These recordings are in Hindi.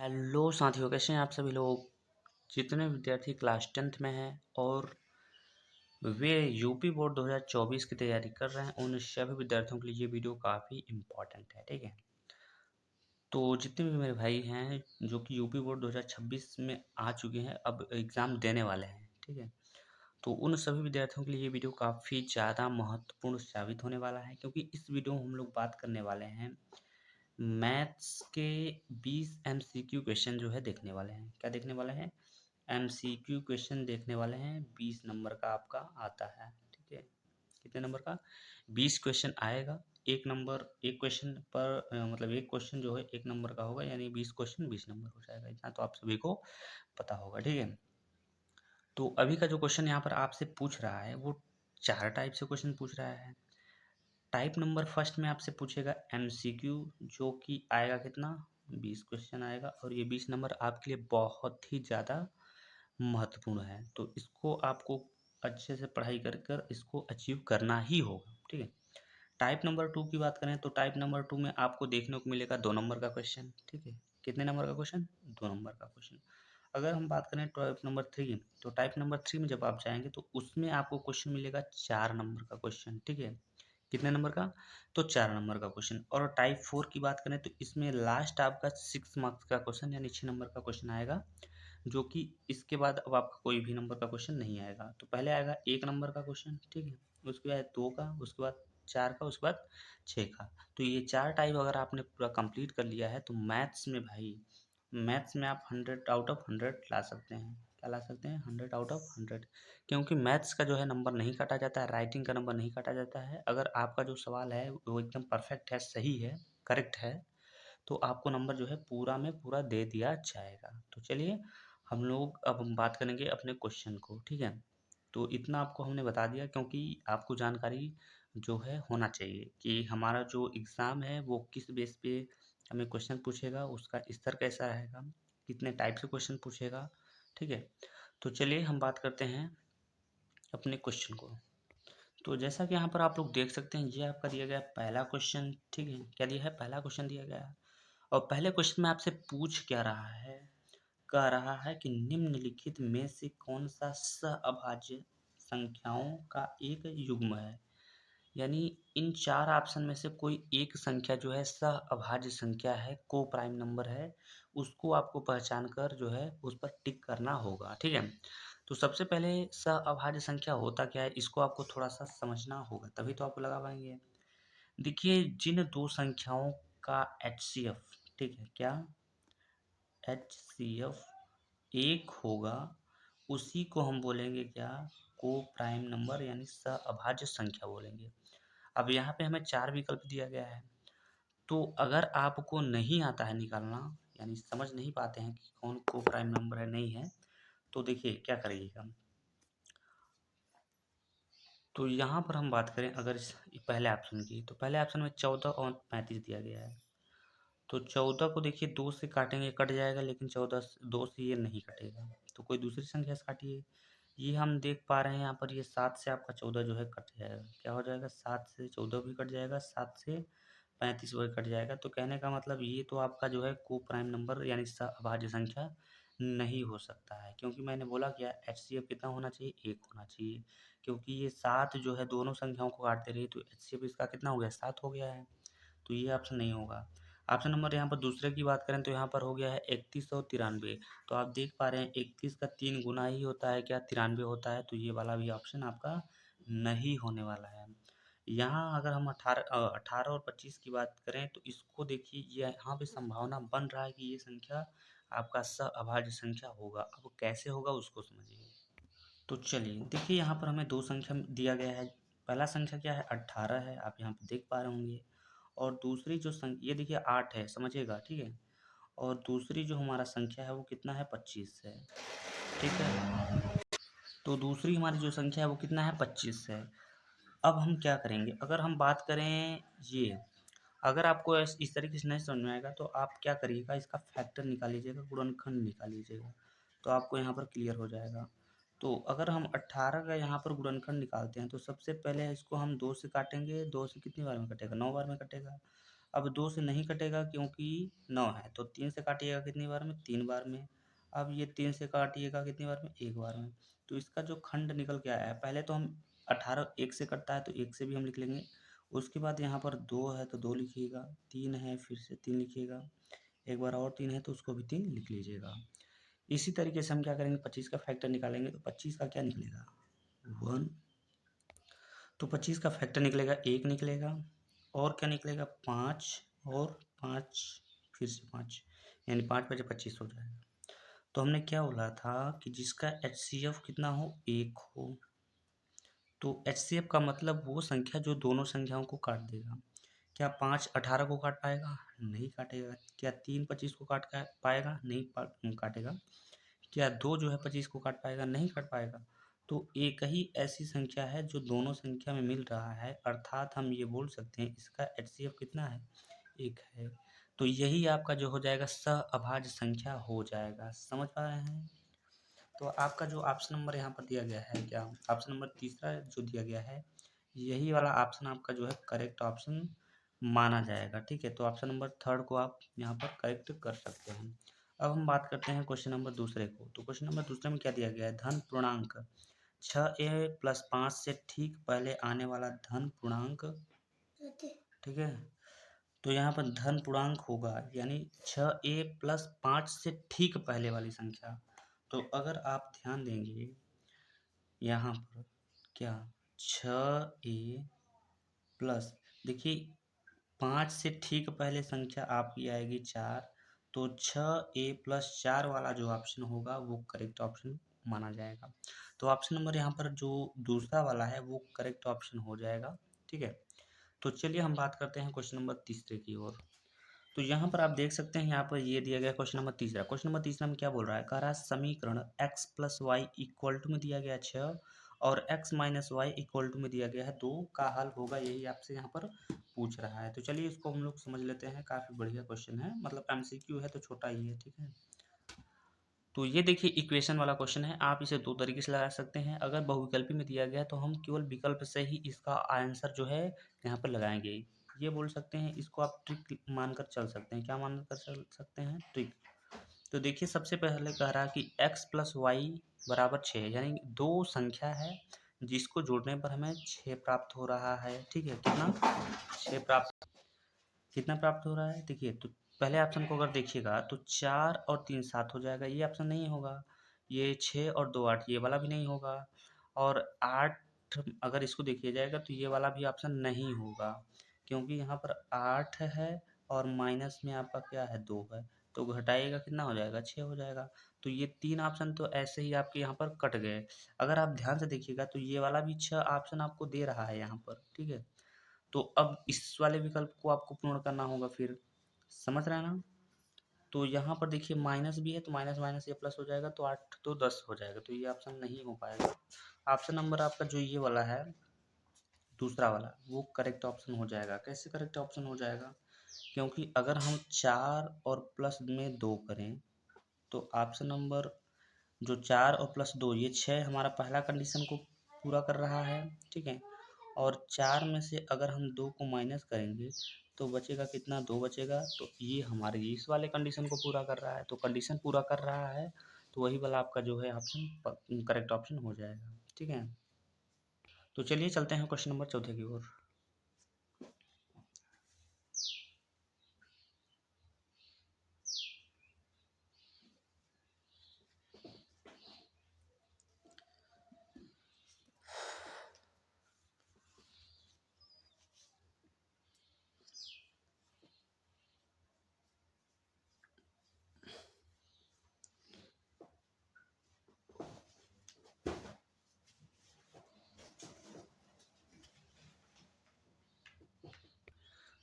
हेलो साथियों, कैसे हैं आप सभी लोग। जितने विद्यार्थी क्लास 10th में हैं और वे यूपी बोर्ड 2024 की तैयारी कर रहे हैं, उन सभी विद्यार्थियों के लिए ये वीडियो काफ़ी इम्पोर्टेंट है। ठीक है, तो जितने भी मेरे भाई हैं जो कि यूपी बोर्ड 2026 में आ चुके हैं, अब एग्ज़ाम देने वाले हैं, ठीक है, तो उन सभी विद्यार्थियों के लिए ये वीडियो काफ़ी ज़्यादा महत्वपूर्ण साबित होने वाला है, क्योंकि इस वीडियो में हम लोग बात करने वाले हैं मैथ्स के 20 एमसीक्यू क्वेश्चन जो है देखने वाले हैं। क्या देखने वाले हैं? एमसीक्यू क्वेश्चन देखने वाले हैं। 20 नंबर का आपका आता है। ठीक है, कितने नंबर का? 20 क्वेश्चन आएगा। एक क्वेश्चन पर मतलब एक क्वेश्चन जो है 1 नंबर का होगा, यानी 20 क्वेश्चन 20 नंबर हो जाएगा। इतना तो आप सभी को पता होगा। ठीक है, तो अभी का जो क्वेश्चन यहाँ पर आपसे पूछ रहा है वो 4 टाइप से क्वेश्चन पूछ रहा है। टाइप नंबर फर्स्ट में आपसे पूछेगा एमसीक्यू, जो कि आएगा कितना? 20 क्वेश्चन आएगा, और ये 20 नंबर आपके लिए बहुत ही ज़्यादा महत्वपूर्ण है, तो इसको आपको अच्छे से पढ़ाई कर कर इसको अचीव करना ही होगा। ठीक है, टाइप नंबर 2 की बात करें तो टाइप नंबर 2 में आपको देखने को मिलेगा 2 नंबर का क्वेश्चन। ठीक है, कितने नंबर का क्वेश्चन? 2 नंबर का क्वेश्चन। अगर हम बात करें टाइप नंबर 3, तो टाइप नंबर 3 में जब आप जाएंगे तो उसमें आपको क्वेश्चन मिलेगा 4 नंबर का क्वेश्चन। ठीक है, कितने नंबर का? तो 4 नंबर का क्वेश्चन। और टाइप 4 की बात करें तो इसमें लास्ट आपका 6 मार्क्स का क्वेश्चन यानी 6 नंबर का क्वेश्चन आएगा, जो कि इसके बाद अब आपका कोई भी नंबर का क्वेश्चन नहीं आएगा। तो पहले आएगा 1 नंबर का क्वेश्चन, ठीक है, उसके बाद 2 का, उसके बाद 4 का, उसके बाद 6 का। तो ये 4 टाइप अगर आपने पूरा कंप्लीट कर लिया है तो मैथ्स में भाई, मैथ्स में आप 100 आउट ऑफ 100 ला सकते हैं। क्या ला सकते हैं? 100 आउट ऑफ 100, क्योंकि मैथ्स का जो है नंबर नहीं काटा जाता है, राइटिंग का नंबर नहीं काटा जाता है। अगर आपका जो सवाल है वो एकदम परफेक्ट है, सही है, करेक्ट है, तो आपको नंबर जो है पूरा में पूरा दे दिया जाएगा। तो चलिए हम लोग अब हम बात करेंगे अपने क्वेश्चन को। ठीक है, तो इतना आपको हमने बता दिया, क्योंकि आपको जानकारी जो है होना चाहिए कि हमारा जो एग्ज़ाम है वो किस बेस पे हमें क्वेश्चन पूछेगा, उसका स्तर कैसा रहेगा, कितने टाइप से क्वेश्चन पूछेगा। ठीक है, तो चलिए हम बात करते हैं अपने क्वेश्चन को। तो जैसा कि यहाँ पर आप लोग देख सकते हैं, ये आपका दिया गया है पहला क्वेश्चन। ठीक है, क्या दिया है? पहला क्वेश्चन दिया गया है, और पहले क्वेश्चन में आपसे पूछ क्या रहा है? कह रहा है कि निम्नलिखित में से कौन सा सहअभाज्य संख्याओं का एक युग्म है, यानी इन 4 ऑप्शन में से कोई एक संख्या जो है सहअभाज्य संख्या है, को प्राइम नंबर है, उसको आपको पहचान कर जो है उस पर टिक करना होगा। ठीक है, तो सबसे पहले सहअभाज्य संख्या होता क्या है, इसको आपको थोड़ा सा समझना होगा, तभी तो आप लगा पाएंगे। देखिए, जिन दो संख्याओं का एचसीएफ, ठीक है, क्या एचसीएफ एक होगा, उसी को हम बोलेंगे क्या? को प्राइम नंबर, यानी सहअभाज्य संख्या बोलेंगे। अब यहाँ पे हमें 4 विकल्प दिया गया है, तो अगर आपको नहीं आता है निकालना, यानी समझ नहीं पाते हैं कि कौन को प्राइम नंबर है, नहीं है, तो देखिए क्या करिएगा। तो यहाँ पर हम बात करें अगर पहले ऑप्शन की, तो पहले ऑप्शन में 14 और 35 दिया गया है। तो 14 को देखिए 2 से काटेंगे, कट जाएगा, लेकिन 14 2 से ये नहीं कटेगा, तो कोई दूसरी संख्या से काटिए। ये हम देख पा रहे हैं यहाँ पर, ये 7 से आपका 14 जो है कट जाएगा। क्या हो जाएगा? 7 से 14 भी कट जाएगा, 7 से 35 भी कट जाएगा। तो कहने का मतलब ये तो आपका जो है को प्राइम नंबर यानी सहअभाज्य संख्या नहीं हो सकता है, क्योंकि मैंने बोला क्या, एचसीएफ कितना होना चाहिए? 1 होना चाहिए, क्योंकि ये 7 जो है दोनों संख्याओं को काटते रही, तो एचसीएफ इसका कितना हो गया? 7 हो गया है, तो ये ऑप्शन नहीं होगा। ऑप्शन नंबर यहाँ पर दूसरे की बात करें तो यहाँ पर हो गया है 31 और 93। तो आप देख पा रहे हैं 31 का 3 गुना ही होता है क्या? 93 होता है, तो ये वाला भी ऑप्शन आपका नहीं होने वाला है। यहाँ अगर हम 18 और 25 की बात करें तो इसको देखिए, ये यहाँ पे संभावना बन रहा है कि ये संख्या आपका सहअभाज्य संख्या होगा। अब कैसे होगा उसको समझिए। तो चलिए देखिए, यहाँ पर हमें 2 संख्या दिया गया है। पहला संख्या क्या है? 18 है, आप यहाँ पे देख पा रहे होंगे, और दूसरी जो संख्या, ये देखिए 8 है, समझिएगा, ठीक है, और दूसरी जो हमारा संख्या है वो कितना है? 25 है। ठीक है, तो दूसरी हमारी जो संख्या है वो कितना है? 25 है। अब हम क्या करेंगे, अगर हम बात करें ये, अगर आपको इस तरीके से नहीं समझ में आएगा तो आप क्या करिएगा, इसका फैक्टर निकाल लीजिएगा, गुणनखंड निकाल लीजिएगा, तो आपको यहाँ पर क्लियर हो जाएगा। तो अगर हम 18 का यहाँ पर गुणनखंड निकालते हैं तो सबसे पहले इसको हम 2 से काटेंगे, 2 से कितनी बार में कटेगा? 9 बार में कटेगा। अब 2 से नहीं कटेगा क्योंकि 9 है, तो 3 से काटिएगा कितनी बार में? 3 बार में। अब ये 3 से काटिएगा कितनी बार में? 1 बार में। तो इसका जो खंड निकल के आया है, पहले तो हम 18 1 से कटता है तो 1 से भी हम लिख लेंगे। उसके बाद यहाँ पर 2 है तो 2 लिखिएगा, 3 है फिर से 3 लिखिएगा, एक बार और 3 है तो उसको भी 3 लिख लीजिएगा। इसी तरीके से हम क्या करेंगे, 25 का फैक्टर निकालेंगे तो 25 का क्या निकलेगा? 1। तो 25 का फैक्टर निकलेगा 1 निकलेगा, और क्या निकलेगा? 5, और 5 फिर से 5, यानी 5 बचे 25 हो जाएगा। तो हमने क्या बोला था कि जिसका HCF कितना हो? 1 हो। तो HCF का मतलब वो संख्या जो दोनों संख्याओं को काट देगा। क्या 5 18 को काट पाएगा? नहीं काटेगा। क्या 3 25 को पाएगा? नहीं काटेगा। क्या 2 जो है 25 को काट पाएगा? नहीं काट पाएगा। तो एक ही ऐसी संख्या है जो दोनों संख्या में मिल रहा है, अर्थात हम ये बोल सकते हैं इसका HCF कितना है? 1 है। तो यही आपका जो हो जाएगा सहअभाज्य संख्या हो जाएगा। समझ पा रहे हैं? तो आपका जो ऑप्शन नंबर यहाँ पर दिया गया है, क्या ऑप्शन नंबर तीसरा जो दिया गया है, यही वाला ऑप्शन आपका जो है करेक्ट ऑप्शन माना जाएगा। ठीक है, तो ऑप्शन नंबर थर्ड को आप यहाँ पर करेक्ट कर सकते हैं। अब हम बात करते हैं क्वेश्चन नंबर दूसरे को। तो क्वेश्चन नंबर दूसरे में क्या दिया गया है? धन पूर्णांक 6a + 5 से ठीक पहले आने वाला धन पूर्णांक। ठीक है, तो यहाँ पर धन पूर्णांक होगा यानी 6a + 5 से ठीक पहले वाली संख्या। तो अगर आप ध्यान देंगे यहाँ पर, क्या 6a प्लस, देखिए 5 से ठीक पहले संख्या आपकी आएगी 4, तो 6a + 4 वाला जो ऑप्शन होगा वो करेक्ट ऑप्शन माना जाएगा। तो ऑप्शन नंबर यहाँ पर जो दूसरा वाला है वो करेक्ट ऑप्शन हो जाएगा। ठीक है, तो चलिए हम बात करते हैं क्वेश्चन नंबर तीसरे की ओर। तो यहाँ पर आप देख सकते हैं, यहाँ पर ये दिया गया क्वेश्चन नंबर तीसरा। क्वेश्चन नंबर तीसरा में क्या बोल रहा है? कह रहा है समीकरण x + y = में दिया गया 6 और x - y = में दिया गया है 2 का हल होगा, यही आपसे यहाँ पर पूछ रहा है। तो चलिए इसको हम लोग समझ लेते हैं। काफ़ी बढ़िया क्वेश्चन है, मतलब MCQ है तो छोटा ही है। ठीक है, तो ये देखिए इक्वेशन वाला क्वेश्चन है। आप इसे 2 तरीके से लगा सकते हैं। अगर बहुविकल्पी में दिया गया है तो हम केवल विकल्प से ही इसका आंसर जो है यहाँ पर लगाएंगे। ये बोल सकते हैं, इसको आप ट्रिक मानकर चल सकते हैं। क्या मानकर चल सकते हैं? ट्रिक। तो देखिए सबसे पहले कह रहा है कि x + y = 6, यानी 2 संख्या है जिसको जोड़ने पर हमें 6 प्राप्त हो रहा है। ठीक है, कितना प्राप्त हो रहा है? देखिए, तो पहले ऑप्शन को अगर देखिएगा तो 4 और 3 7 हो जाएगा, ये ऑप्शन नहीं होगा। ये 6 और 2 8, ये वाला भी नहीं होगा। और 8 अगर इसको देखिए जाएगा तो ये वाला भी ऑप्शन नहीं होगा, क्योंकि यहाँ पर 8 है और माइनस में आपका क्या है? 2 है, तो घटाइएगा कितना हो जाएगा? 6 हो जाएगा। तो ये 3 ऑप्शन तो ऐसे ही आपके यहाँ पर कट गए। अगर आप ध्यान से देखिएगा तो ये वाला भी 6 ऑप्शन आपको दे रहा है यहाँ पर। ठीक है, तो अब इस वाले विकल्प को आपको पूर्ण करना होगा फिर। समझ रहे हैं ना? तो यहाँ पर देखिए माइनस भी है तो माइनस माइनस ये प्लस हो जाएगा, तो 8 तो 10 हो जाएगा, तो ये ऑप्शन नहीं हो पाएगा। ऑप्शन नंबर आपका जो ये वाला है दूसरा वाला, वो करेक्ट ऑप्शन हो जाएगा। कैसे करेक्ट ऑप्शन हो जाएगा? क्योंकि अगर हम 4 और प्लस में 2 करें तो ऑप्शन नंबर जो 4 और प्लस 2, ये 6 हमारा पहला कंडीशन को पूरा कर रहा है। ठीक है, और 4 में से अगर हम 2 को माइनस करेंगे तो बचेगा कितना? 2 बचेगा, तो ये हमारे इस वाले कंडीशन को पूरा कर रहा है। तो कंडीशन पूरा कर रहा है तो वही वाला आपका जो है ऑप्शन करेक्ट ऑप्शन हो जाएगा। ठीक है, तो चलिए चलते हैं क्वेश्चन नंबर चौथे की ओर।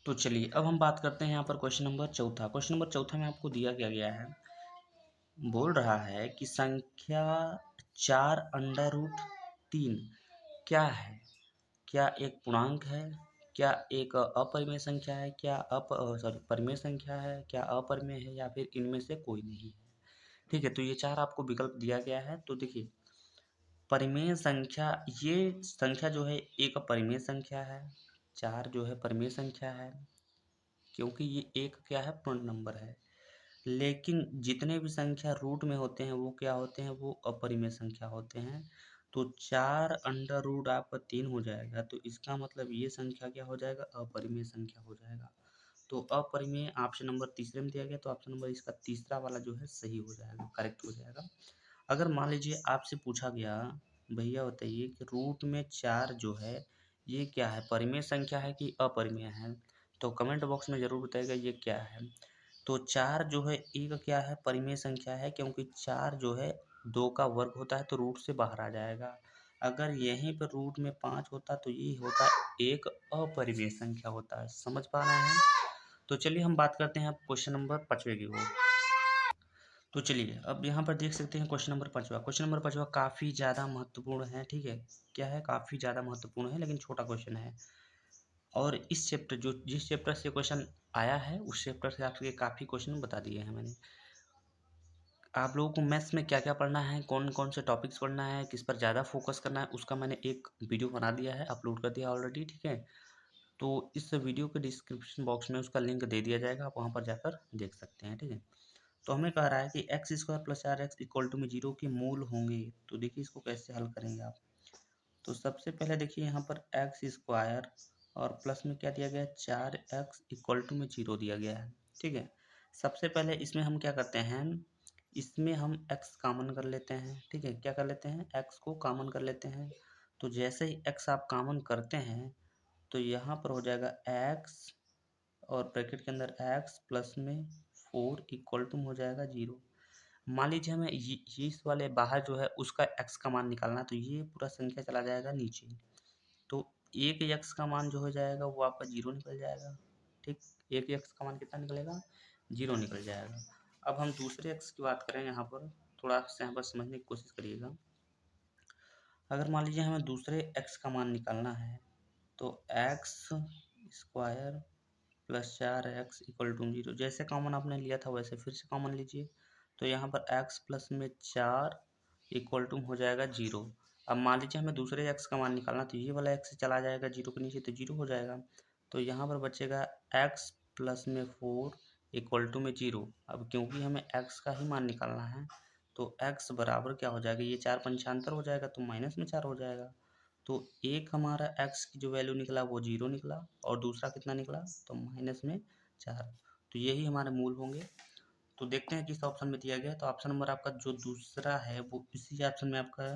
तो चलिए अब हम बात करते हैं यहाँ पर क्वेश्चन नंबर चौथा। क्वेश्चन नंबर चौथा में आपको दिया क्या गया है? बोल रहा है कि संख्या 4√3 क्या है? क्या एक पूर्णांक है? क्या एक अपरिमेय संख्या है? क्या परिमेय संख्या है? क्या अपरिमेय है? या फिर इनमें से कोई नहीं है? ठीक है, तो ये 4 आपको विकल्प दिया गया है। तो देखिए परिमेय संख्या, ये संख्या जो है एक परिमेय संख्या है, 4 जो है परिमेय संख्या है, क्योंकि ये एक क्या है, पूर्ण नंबर है। लेकिन जितने भी संख्या रूट में होते हैं वो क्या होते हैं, वो अपरिमेय संख्या होते हैं। तो 4 अंडर रूट आपका 3 हो जाएगा, तो इसका मतलब ये संख्या क्या हो जाएगा, अपरिमेय संख्या हो जाएगा। तो अपरिमेय ऑप्शन नंबर तीसरे में दिया गया, तो ऑप्शन नंबर इसका तीसरा वाला जो है सही हो जाएगा, करेक्ट हो जाएगा। अगर मान लीजिए आपसे पूछा गया, भैया बताइए कि रूट में 4 जो है ये क्या है, परिमेय संख्या है कि अपरिमेय है, तो कमेंट बॉक्स में ज़रूर बताइएगा ये क्या है। तो 4 जो है एक क्या है, परिमेय संख्या है, क्योंकि 4 जो है 2 का वर्ग होता है तो रूट से बाहर आ जाएगा। अगर यहीं पर रूट में 5 होता तो ये होता एक अपरिमेय संख्या होता है। समझ पा रहे हैं? तो चलिए हम बात करते हैं अब क्वेश्चन नंबर 5वें की ओर। तो चलिए अब यहाँ पर देख सकते हैं क्वेश्चन नंबर 5वां। क्वेश्चन नंबर 5वां काफ़ी ज़्यादा महत्वपूर्ण है, ठीक है। क्या है, काफ़ी ज़्यादा महत्वपूर्ण है, लेकिन छोटा क्वेश्चन है। और इस चैप्टर जो जिस चैप्टर से क्वेश्चन आया है उस चैप्टर से आपके काफ़ी क्वेश्चन बता दिए हैं मैंने। आप लोगों को मैथ्स में क्या क्या पढ़ना है, कौन कौन से टॉपिक्स पढ़ना है, किस पर ज़्यादा फोकस करना है, उसका मैंने एक वीडियो बना दिया है, अपलोड कर दिया ऑलरेडी, ठीक है। तो इस वीडियो के डिस्क्रिप्शन बॉक्स में उसका लिंक दे दिया जाएगा, आप वहाँ पर जाकर देख सकते हैं, ठीक है। तो हमें कह रहा है कि x square plus 4x equal to में 0 के मूल होंगे। तो देखिए इसको कैसे हल करेंगे आप। तो सबसे पहले देखिए यहाँ पर एक्स स्क्वायर और प्लस में क्या दिया गया है, 4x इक्वल टू में 0 दिया गया है, ठीक है। सबसे पहले इसमें हम क्या करते हैं, इसमें हम x कॉमन कर लेते हैं, ठीक है। क्या कर लेते हैं, x को कॉमन कर लेते हैं। तो जैसे ही x आप कॉमन करते हैं तो यहाँ पर हो जाएगा x और ब्रैकेट के अंदर x प्लस में 4 इक्वल टू हो जाएगा 0। मान लीजिए हमें ये इस वाले बाहर जो है उसका x का मान निकालना है, तो ये पूरा संख्या चला जाएगा नीचे। तो एक x का मान जो हो जाएगा वो आपका 0 निकल जाएगा, ठीक। एक x का मान कितना निकलेगा, 0 निकल जाएगा। अब हम दूसरे x की बात करें, यहाँ पर थोड़ा सा यहाँ पर समझने की कोशिश करिएगा। अगर मान लीजिए हमें दूसरे x का मान निकालना है, तो x square plus 4x equal to 0, जैसे कॉमन आपने लिया था वैसे फिर से कॉमन लीजिए। तो यहाँ पर x प्लस में 4 इक्वल टू हो जाएगा 0। अब मान लीजिए हमें दूसरे x का मान निकालना, तो ये वाला x चला जाएगा 0 के नीचे, तो 0 हो जाएगा। तो यहाँ पर बचेगा x प्लस में 4 इक्वल टू में 0। अब क्योंकि हमें x का ही मान निकालना है, तो x बराबर क्या हो जाएगा, ये 4 पंचांतर हो जाएगा तो माइनस में 4 हो जाएगा। तो एक हमारा x की जो वैल्यू निकला वो 0 निकला, और दूसरा कितना निकला, तो माइनस में 4। तो यही हमारे मूल होंगे। तो देखते हैं किस ऑप्शन में दिया गया है। तो ऑप्शन नंबर आपका जो दूसरा है वो इसी ऑप्शन में आपका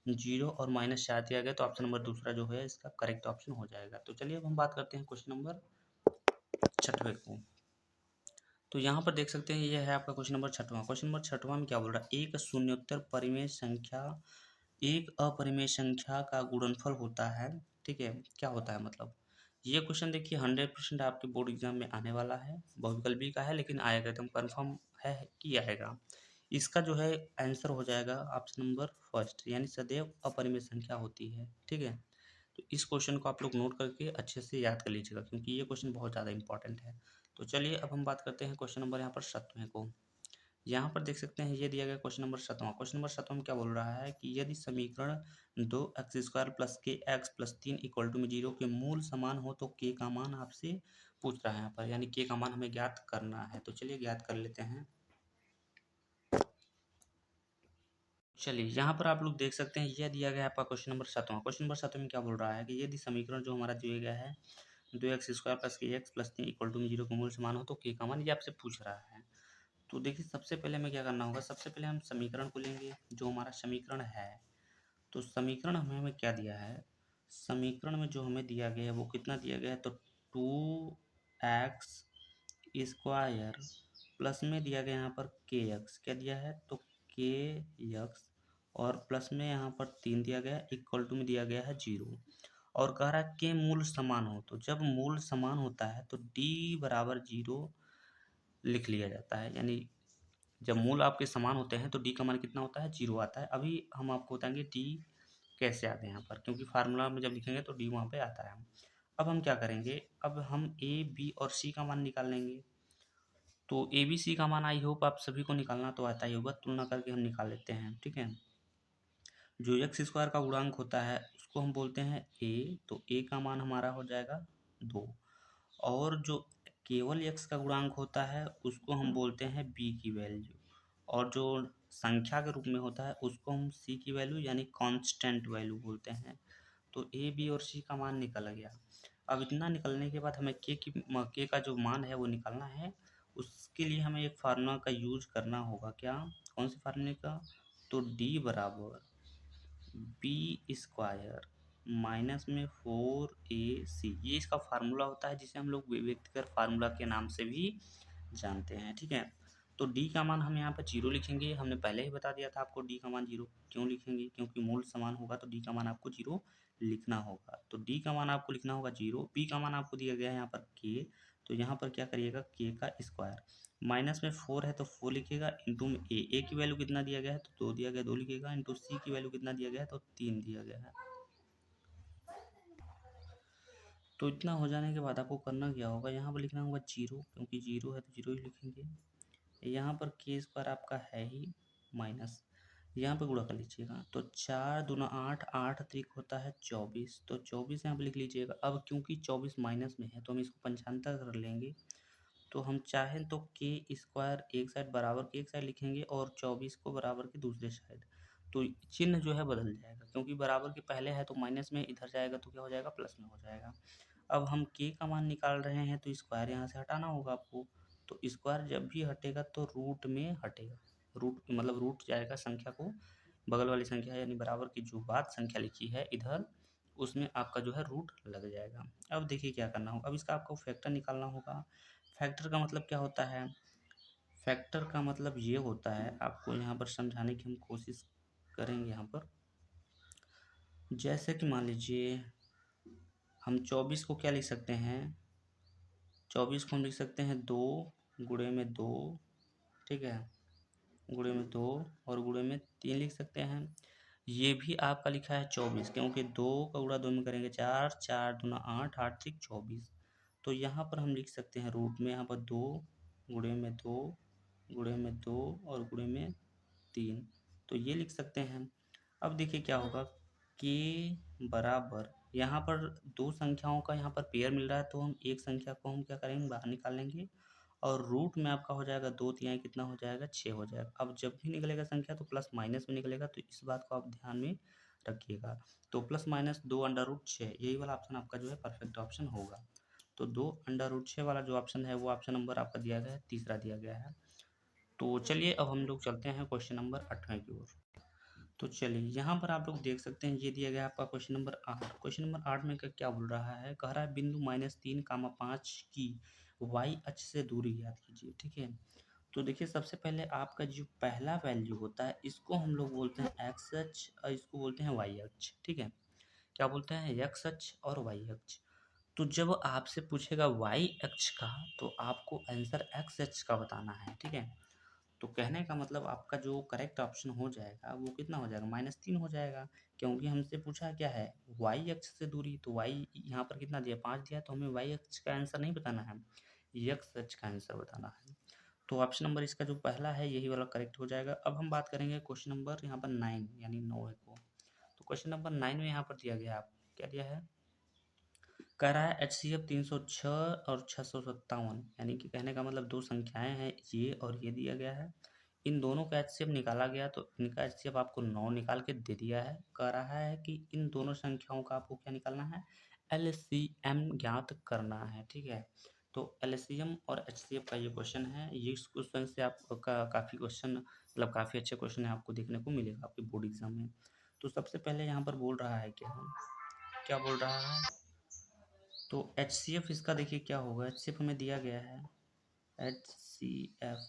0 और -4 दिया गया, तो ऑप्शन नंबर दूसरा जो है इसका करेक्ट ऑप्शन हो जाएगा। तो चलिए अब हम बात करते हैं क्वेश्चन नंबर 6वें को। तो यहाँ पर देख सकते हैं ये है आपका क्वेश्चन नंबर 6वां। क्वेश्चन नंबर 6वां में क्या बोल रहा है, एक शून्योत्तर परिमेय संख्या एक अपरिमेय संख्या का गुणनफल होता है, ठीक है। क्या होता है मतलब, ये क्वेश्चन देखिए 100% आपके बोर्ड एग्जाम में आने वाला है, बहुविकल्पी का है लेकिन आएगा, एकदम कंफर्म है कि आएगा। इसका जो है आंसर हो जाएगा ऑप्शन नंबर फर्स्ट, यानी सदैव अपरिमेय संख्या होती है, ठीक है। तो इस क्वेश्चन को आप लोग नोट करके अच्छे से याद कर लीजिएगा, क्योंकि ये क्वेश्चन बहुत ज़्यादा इंपॉर्टेंट है। तो चलिए अब हम बात करते हैं क्वेश्चन नंबर यहाँ पर 7वें को। यहाँ पर देख सकते हैं ये दिया गया क्वेश्चन नंबर 7वां। क्वेश्चन नंबर 7वां में क्या बोल रहा है कि यदि समीकरण 2x² प्लस के एक्स प्लस 3 इक्वल टू में 0 के मूल समान हो तो k का मान आपसे पूछ रहा है यहाँ पर, यानी k का मान हमें ज्ञात करना है। तो चलिए ज्ञात कर लेते हैं। चलिए यहाँ पर आप लोग देख सकते हैं यह दिया गया है आपका क्वेश्चन नंबर 7वां। क्वेश्चन नंबर 7 में क्या बोल रहा है कि यदि समीकरण जो हमारा दिया गया है 2x² प्लस के एक्स प्लस 3 इक्वल टू में 0 के मूल समान हो तो k का मान ये आपसे पूछ रहा है। तो देखिए सबसे पहले हमें क्या करना होगा, सबसे पहले हम समीकरण को लेंगे, जो हमारा समीकरण है। तो समीकरण हमें हमें क्या दिया है, समीकरण में जो हमें दिया गया है वो कितना दिया गया है, तो 2x स्क्वायर प्लस में दिया गया यहाँ पर kx, क्या दिया है, तो kx, और प्लस में यहाँ पर 3 दिया गया, इक्वल टू में दिया गया है 0। और कह रहा है के मूल समान हो, तो जब मूल समान होता है तो d बराबर 0 लिख लिया जाता है, यानी जब मूल आपके समान होते हैं तो डी का मान कितना होता है, 0 आता है। अभी हम आपको बताएंगे डी कैसे आते हैं यहाँ पर, क्योंकि फार्मूला में जब लिखेंगे तो डी वहाँ पे आता है। अब हम क्या करेंगे, अब हम ए बी और सी का मान निकाल लेंगे। तो ए बी सी का मान आई होप आप सभी को निकालना तो आता ही होगा, तुलना करके हम निकाल लेते हैं, ठीक है। जो एक्स स्क्वायर का गुणांक होता है उसको हम बोलते हैं ए, तो ए का मान हमारा हो जाएगा 2। और जो केवल x का गुणांक होता है उसको हम बोलते हैं b की वैल्यू, और जो संख्या के रूप में होता है उसको हम c की वैल्यू यानी कांस्टेंट वैल्यू बोलते हैं। तो a, b और c का मान निकल गया। अब इतना निकलने के बाद हमें k का जो मान है वो निकालना है। उसके लिए हमें एक फार्मूला का यूज करना होगा। क्या, कौन से फार्मूले का? तो d बराबर बी स्क्वायर माइनस में 4ac, ये इसका फार्मूला होता है जिसे हम लोग व्यक्तिगत फार्मूला के नाम से भी जानते हैं। ठीक है, तो d का मान हम यहाँ पर 0 लिखेंगे। हमने पहले ही बता दिया था आपको d का मान 0 क्यों लिखेंगे, क्योंकि मूल समान होगा तो d का मान आपको 0 लिखना होगा। तो d का मान आपको लिखना होगा 0। b का मान आपको दिया गया है यहाँ पर k, तो यहाँ पर क्या करिएगा, k का स्क्वायर माइनस में 4 है तो 4 लिखिएगा, इंटू में a की वैल्यू कितना दिया गया है तो 2 दिया गया, 2 लिखिएगा, इंटू c की वैल्यू कितना दिया गया है तो 3 दिया गया है। तो इतना हो जाने के बाद आपको करना क्या होगा, यहाँ पर लिखना होगा 0, क्योंकि 0 है तो 0 ही लिखेंगे। यहाँ पर k स्क्वायर आपका है ही माइनस, यहाँ पर गुणा कर लीजिएगा, तो 4 दूना 8, 8 त्रिक होता है 24, तो 24 यहाँ पर लिख लीजिएगा। अब क्योंकि 24 माइनस में है तो हम इसको पंचांतर कर लेंगे। तो हम चाहें तो के स्क्वायर एक साइड बराबर के एक साइड लिखेंगे और 24 को बराबर के दूसरे साइड, तो चिन्ह जो है बदल जाएगा, क्योंकि बराबर के पहले है तो माइनस में, इधर जाएगा तो क्या हो जाएगा, प्लस में हो जाएगा। अब हम के का मान निकाल रहे हैं तो स्क्वायर यहाँ से हटाना होगा आपको। तो स्क्वायर जब भी हटेगा तो रूट में हटेगा, रूट मतलब रूट जाएगा संख्या को, बगल वाली संख्या यानी बराबर की जो बात संख्या लिखी है इधर, उसमें आपका जो है रूट लग जाएगा। अब देखिए क्या करना होगा, अब इसका आपको फैक्टर निकालना होगा। फैक्टर का मतलब क्या होता है? फैक्टर का मतलब ये होता है, आपको यहाँ पर समझाने की हम कोशिश करेंगे। यहाँ पर जैसे कि मान लीजिए हम 24 को क्या लिख सकते हैं, 24 को हम लिख सकते हैं 2 गुणे में 2, ठीक है, गुणे में 2 और गुणे में 3 लिख सकते हैं। ये भी आपका लिखा है 24, क्योंकि 2 का गुणा 2 में करेंगे 4, 4 दूना 8, 8 त्रिक 24। तो यहाँ पर हम लिख सकते हैं रूट में यहाँ पर 2 गुणे में 2 गुणे में 2 और गुणे में 3, तो ये लिख सकते हैं। अब देखिए क्या होगा, के बराबर यहाँ पर दो संख्याओं का यहाँ पर पेयर मिल रहा है, तो हम एक संख्या को हम क्या करेंगे, बाहर निकाल लेंगे, और रूट में आपका हो जाएगा 2 तिहाई कितना हो जाएगा, 6 हो जाएगा। अब जब भी निकलेगा संख्या तो प्लस माइनस में निकलेगा, तो इस बात को आप ध्यान में रखिएगा। तो प्लस माइनस 2 अंडर रूट 6, यही वाला ऑप्शन आपका जो है परफेक्ट ऑप्शन होगा। तो 2 अंडर रूट 6 वाला जो ऑप्शन है वो ऑप्शन नंबर आपका दिया गया है, तीसरा दिया गया है। तो चलिए अब हम लोग चलते हैं क्वेश्चन नंबर 8वें की ओर। तो चलिए यहाँ पर आप लोग देख सकते हैं, ये दिया गया है आपका क्वेश्चन नंबर 8। क्वेश्चन नंबर 8 में क्या बोल रहा है, कह रहा है बिंदु -3, 5 की y अक्ष से दूरी ज्ञात कीजिए। ठीक है, तो देखिए सबसे पहले आपका जो पहला वैल्यू होता है इसको हम लोग बोलते हैं एक्स अक्ष और इसको बोलते हैं वाई अक्ष। ठीक है, क्या बोलते हैं, एक्स अक्ष और वाई अक्ष। तो जब आपसे पूछेगा वाई अक्ष का तो आपको आंसर एक्स अक्ष का बताना है। ठीक है, तो कहने का मतलब आपका जो करेक्ट ऑप्शन हो जाएगा वो कितना हो जाएगा, -3 हो जाएगा, क्योंकि हमसे पूछा क्या है, वाई अक्ष से दूरी, तो वाई यहाँ पर कितना दिया, 5 दिया, तो हमें वाई अक्ष का आंसर नहीं बताना है, एक्स अक्ष का आंसर बताना है। तो ऑप्शन नंबर इसका जो पहला है यही वाला करेक्ट हो जाएगा। अब हम बात करेंगे क्वेश्चन नंबर यहाँ पर 9 यानी 9 को। तो क्वेश्चन नंबर 9 में यहाँ पर दिया गया है, क्या दिया है, कह रहा है HCF 306 और 657, यानी कि कहने का मतलब दो संख्याएं हैं ये और ये दिया गया है, इन दोनों का HCF निकाला गया, तो इनका HCF आपको 9 निकाल के दे दिया है। कह रहा है कि इन दोनों संख्याओं का आपको क्या निकालना है, LCM ज्ञात करना है। ठीक है, तो LCM और HCF का ये क्वेश्चन है, ये इस क्वेश्चन से आपका काफ़ी क्वेश्चन मतलब काफ़ी अच्छे क्वेश्चन है आपको देखने को मिलेगा आपके बोर्ड एग्जाम में। तो सबसे पहले यहाँ पर बोल रहा है क्या बोल रहा है, तो HCF इसका देखिए क्या होगा, HCF हमें दिया गया है HCF,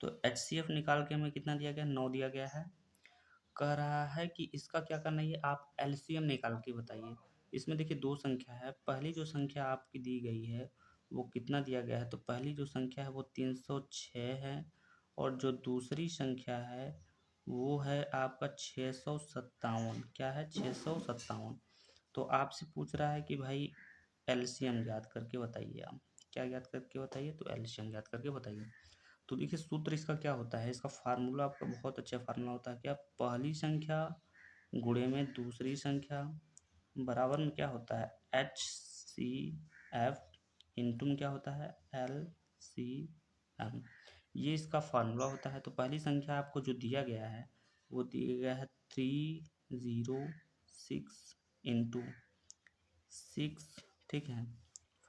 तो HCF निकाल के हमें कितना दिया गया, 9 दिया गया है। कह रहा है कि इसका क्या करना है, आप LCM निकाल के बताइए। इसमें देखिए दो संख्या है, पहली जो संख्या आपकी दी गई है वो कितना दिया गया है, तो पहली जो संख्या है वो 306 है, और जो दूसरी संख्या है वो है आपका 657, क्या है, 657। तो आपसे पूछ रहा है कि भाई एलसीएम ज्ञात करके बताइए, आप क्या ज्ञात करके बताइए, तो एलसीएम ज्ञात करके बताइए। तो देखिए सूत्र इसका क्या होता है, इसका फार्मूला आपका बहुत अच्छा फार्मूला होता है, क्या, पहली संख्या गुणे में दूसरी संख्या बराबर में क्या होता है, HCF इंटू में क्या होता है LCM, ये इसका फार्मूला होता है। तो पहली संख्या आपको जो दिया गया है वो दिया गया है 306 इंटू 6, ठीक है,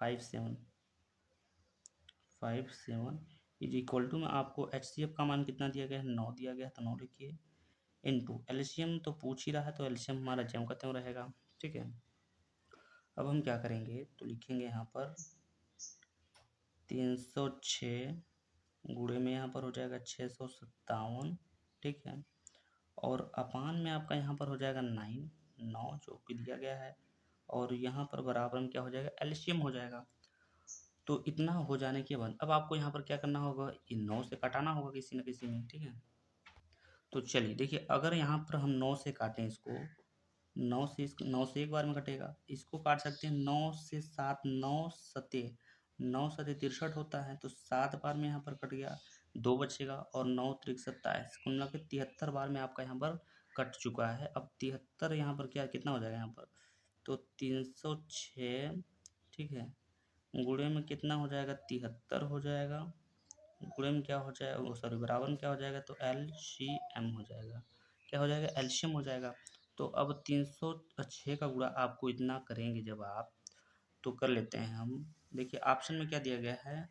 5757 इज इक्वल टू में आपको HCF का मान कितना दिया गया है, 9 दिया गया है, तो 9 लिखिए, इंटू LCM तो पूछ ही रहा है, तो LCM हमारा ज्यों का त्यों रहेगा, ठीक है। अब हम क्या करेंगे, तो लिखेंगे यहाँ पर 306 गुणे में यहाँ पर हो जाएगा 657, ठीक है, और अपान में आपका यहाँ पर हो जाएगा 9 जो कि दिया गया है, और यहाँ पर बराबर में क्या हो जाएगा, LCM हो जाएगा। तो इतना हो जाने के बाद अब आपको यहाँ पर क्या करना होगा, इन 9 से कटाना होगा किसी न किसी में, ठीक है। तो चलिए देखिए, अगर यहाँ पर हम 9 से काटें इसको, 9 से एक बार में कटेगा, इसको काट सकते हैं 9 से 7, 9 सते 63 होता है, तो 7 बार में यहाँ पर कट गया, 2 बचेगा, और 9 त्रिक 27, कुल मिला के 73 बार में आपका यहाँ पर कट चुका है। अब 73 यहाँ पर क्या कितना हो जाएगा यहाँ पर, तो 306, ठीक है, गुणे में कितना हो जाएगा, 73 हो जाएगा, गुणे में क्या हो जाएगा, वो सॉरी बराबर में क्या हो जाएगा, तो LCM हो जाएगा, क्या हो जाएगा, LCM हो जाएगा। तो अब 306 का गुणा आपको इतना करेंगे जब आप, तो कर लेते हैं हम, देखिए ऑप्शन में क्या दिया गया है,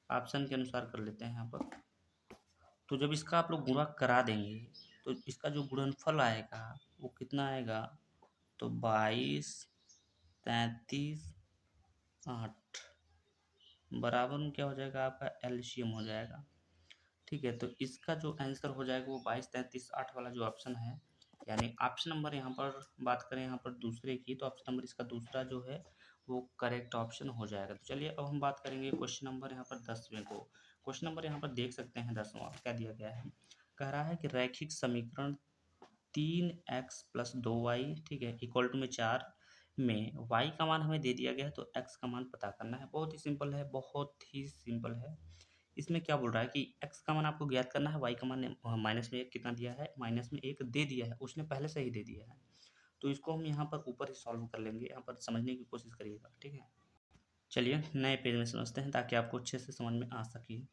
ऑप्शन के अनुसार कर लेते हैं यहाँ पर। तो जब इसका आप लोग गुणा करा देंगे तो इसका जो गुणनफल आएगा वो कितना आएगा, तो 22, 33, 8 बराबर में क्या हो जाएगा, आपका LCM हो जाएगा, ठीक है। तो इसका जो आंसर हो जाएगा वो 22, 33, 8 वाला जो ऑप्शन है, यानी ऑप्शन नंबर यहाँ पर बात करें यहाँ पर दूसरे की, तो ऑप्शन नंबर इसका दूसरा जो है वो करेक्ट ऑप्शन हो जाएगा। तो चलिए अब हम बात करेंगे क्वेश्चन नंबर यहाँ पर 10वें को। क्वेश्चन नंबर यहाँ पर देख सकते हैं 10वां क्या दिया गया है, कह रहा है कि रैखिक समीकरण 3x + 2y, ठीक है, इक्वल टू में 4 में y का मान हमें दे दिया गया है, तो x का मान पता करना है। बहुत ही सिंपल है, बहुत ही सिंपल है। इसमें क्या बोल रहा है कि x का मान आपको ज्ञात करना है, y का मान -1 कितना दिया है, -1 दे दिया है, उसने पहले से ही दे दिया है। तो इसको हम यहाँ पर ऊपर ही सॉल्व कर लेंगे, यहाँ पर समझने की कोशिश करिएगा, ठीक है। चलिए नए पेज में समझते हैं ताकि आपको अच्छे से समझ में आ सके।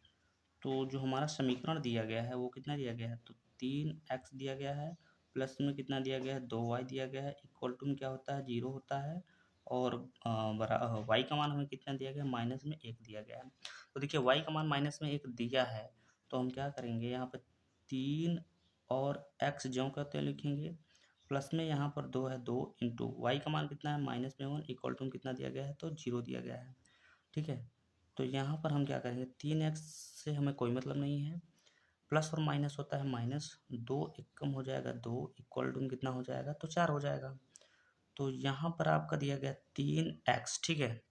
तो जो हमारा समीकरण दिया गया है वो कितना दिया गया है, तो 3x दिया गया है, प्लस में कितना दिया गया है, 2y दिया गया है, इक्वल टू में क्या होता है, 0 होता है, और y का मान हमें कितना दिया गया है, -1 दिया गया है। तो देखिए y का मान -1 दिया है, तो हम क्या करेंगे यहाँ पर 3 और x ज्यों का त्यों लिखेंगे, प्लस में यहाँ पर 2 है, 2 इंटू वाई का मान कितना है, -1 इक्वल टू कितना दिया गया है, तो 0 दिया गया है, ठीक है। तो यहाँ पर हम क्या करेंगे, 3x से हमें कोई मतलब नहीं है, प्लस और माइनस होता है माइनस, 2 एक कम हो जाएगा, 2 इक्वल टू कितना हो जाएगा, तो 4 हो जाएगा। तो यहाँ पर आपका दिया गया 3x, ठीक है,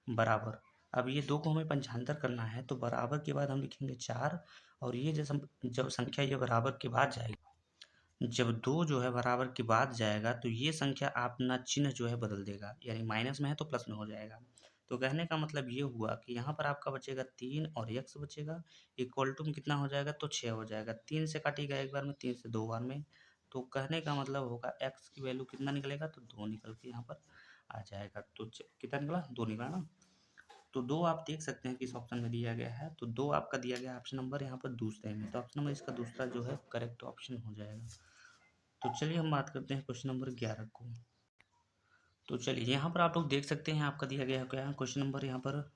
बराबर, अब ये 2 को हमें पंचांतर करना है, तो बराबर के बाद हम लिखेंगे 4, और ये जब संख्या ये बराबर के बाद जाएगी, जब 2 जो है बराबर के बाद जाएगा तो ये संख्या अपना चिन्ह जो है बदल देगा, यानी माइनस में है तो प्लस में हो जाएगा। तो कहने का मतलब ये हुआ कि यहाँ पर आपका बचेगा 3 और x बचेगा, इक्वल टू में कितना हो जाएगा, तो 6 हो जाएगा। 3 से काटिएगा एक बार में, 3 से 2 बार में, तो कहने का मतलब होगा x की वैल्यू कितना निकलेगा, तो 2 निकल के यहाँ पर आ जाएगा। तो कितना निकला, 2 निकला ना। तो 2 आप देख सकते हैं किस ऑप्शन में दिया गया है, तो 2 आपका दिया गया ऑप्शन नंबर यहाँ पर दूसरे में, तो ऑप्शन नंबर इसका दूसरा जो है करेक्ट ऑप्शन हो जाएगा। तो चलिए हम बात करते हैं क्वेश्चन नंबर 11 को। तो चलिए यहाँ पर आप लोग देख सकते हैं आपका दिया गया है क्या, क्वेश्चन नंबर यहाँ पर